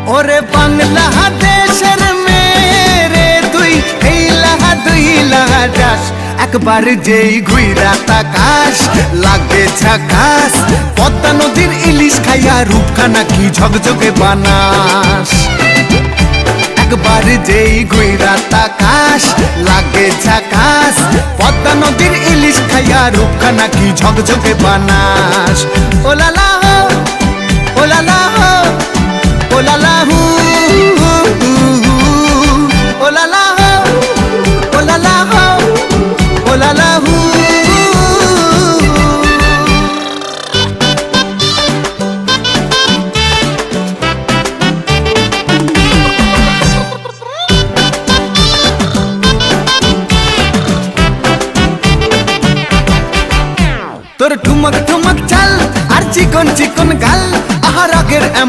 ওরে বাংলাদেশের মেরে তুই এই লাহা দুই লাহা যাস একবার যেই ঘুইরা তাকাস লাগে ঝাকাস পদ্মা নদীর ইলিশ খাইয়া রূপখানা কি ঝকঝকে বানাস একবার যেই ঘুইরা তাকাস লাগে ঝাকাস পদ্মা নদীর ইলিশ খাইয়া রূপখানা কি ঝকঝকে বানাস ওলালা হো ওলালা হো ওলালা হু ওলালা হো ওলালা হো ওলালা হু তোর ঠুমক ঠুমক চাল আর চিকন চিকন গাল আহার আগের